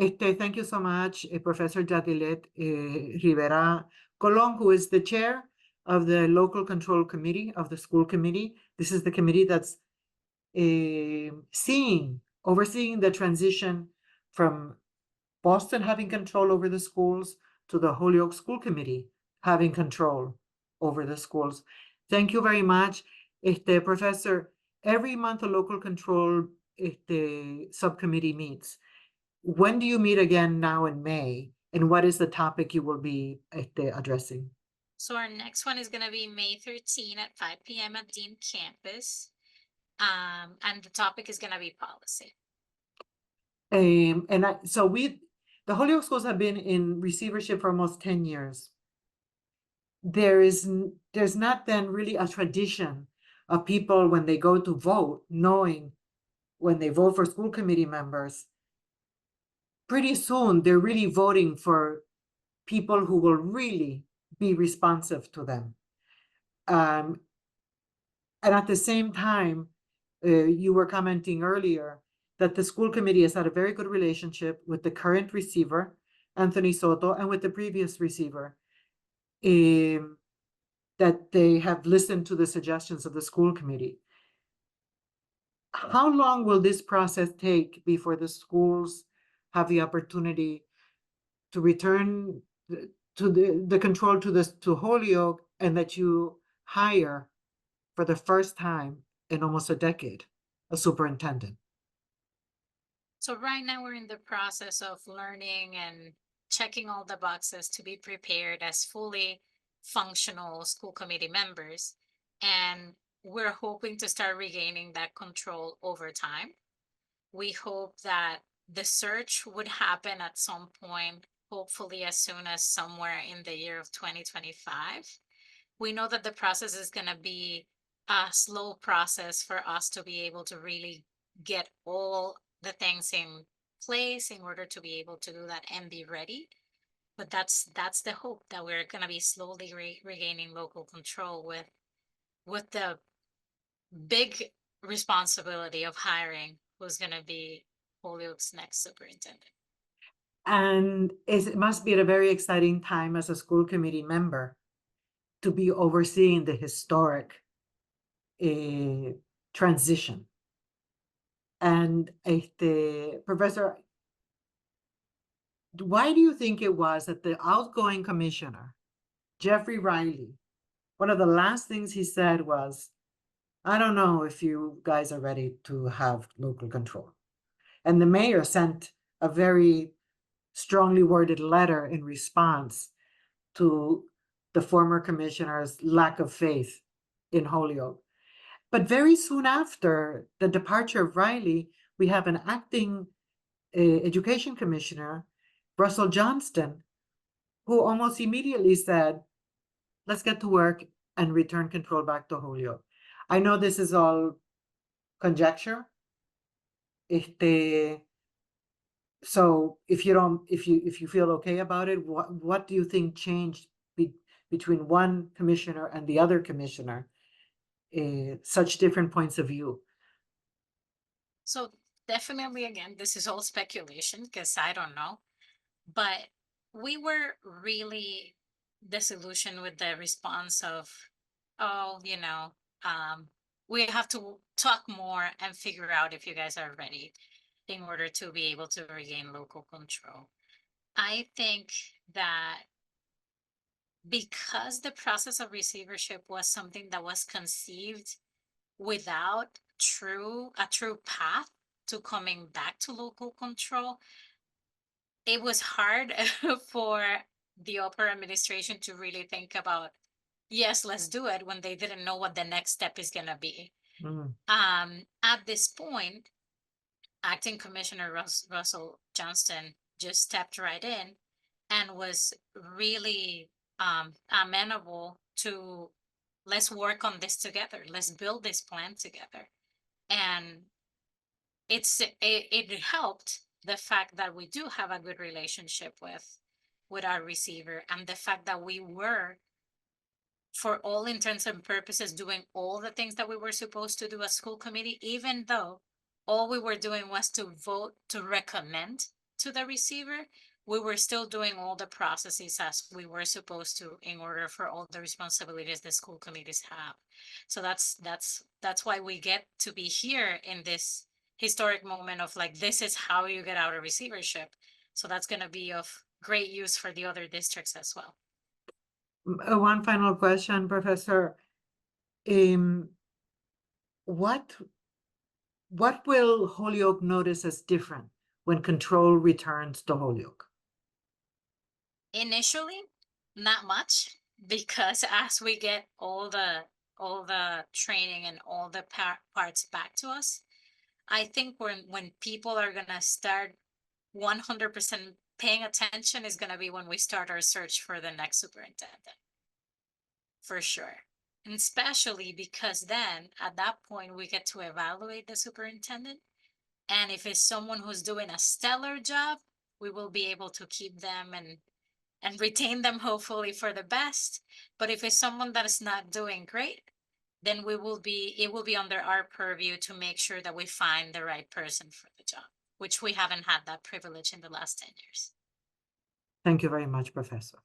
Thank you so much, Professor Yadilette Rivera Colón, who is the chair of the Local Control Committee of the school committee. This is the committee that's overseeing the transition from Boston having control over the schools to the Holyoke School Committee having control over the schools. Thank you very much, Professor. Every month, a local control subcommittee meets. When do you meet again now in May? And what is the topic you will be addressing? So our next one is going to be May 13 at 5 p.m. at Dean Campus. And the topic is going to be policy. The Holyoke schools have been in receivership for almost 10 years. There's not then really a tradition of people when they go to vote, knowing when they vote for school committee members, pretty soon they're really voting for people who will really be responsive to them. And at the same time, you were commenting earlier that the school committee has had a very good relationship with the current receiver, Anthony Soto, and with the previous receiver, that they have listened to the suggestions of the school committee. How long will this process take before the schools have the opportunity to return to the control to Holyoke, and that you hire for the first time in almost a decade a superintendent? So right now we're in the process of learning and checking all the boxes to be prepared as fully functional school committee members. And we're hoping to start regaining that control over time. We hope that the search would happen at some point, hopefully as soon as somewhere in the year of 2025. We know that the process is going to be a slow process for us to be able to really get all the things in place in order to be able to do that and be ready. But that's the hope, that we're going to be slowly regaining local control with the big responsibility of hiring who's going to be Holyoke's next superintendent. And it must be at a very exciting time as a school committee member to be overseeing the historic transition. And Professor, why do you think it was that the outgoing commissioner, Jeffrey Riley, one of the last things he said was, I don't know if you guys are ready to have local control. And the mayor sent a very strongly worded letter in response to the former commissioner's lack of faith in Holyoke. But very soon after the departure of Riley, we have an acting education commissioner, Russell Johnston, who almost immediately said, let's get to work and return control back to Holyoke. I know this is all conjecture. So if you feel okay about it, what do you think changed between one commissioner and the other commissioner? Such different points of view. So definitely, again, this is all speculation because I don't know, but we were really disillusioned with the response of, oh, we have to talk more and figure out if you guys are ready in order to be able to regain local control. I think that because the process of receivership was something that was conceived without a true path to coming back to local control, it was hard for the upper administration to really think about, yes, let's do it, when they didn't know what the next step is going to be. At this point, acting commissioner Russell Johnston just stepped right in and was really amenable to, let's work on this together, let's build this plan together. And it helped the fact that we do have a good relationship with our receiver, and the fact that we were, for all intents and purposes, doing all the things that we were supposed to do as school committee, even though all we were doing was to vote to recommend to the receiver, we were still doing all the processes as we were supposed to in order for all the responsibilities the school committees have. So that's why we get to be here in this historic moment of like, this is how you get out of receivership. So that's going to be of great use for the other districts as well. One final question, Professor. What will Holyoke notice as different when control returns to Holyoke? Initially, not much, because as we get all the training and all the parts back to us, I think when people are gonna start 100% paying attention is gonna be when we start our search for the next superintendent. For sure. And especially because then at that point we get to evaluate the superintendent. And if it's someone who's doing a stellar job, we will be able to keep them and retain them hopefully for the best. But if it's someone that is not doing great, then it will be under our purview to make sure that we find the right person for the job, which we haven't had that privilege in the last 10 years. Thank you very much, Professor.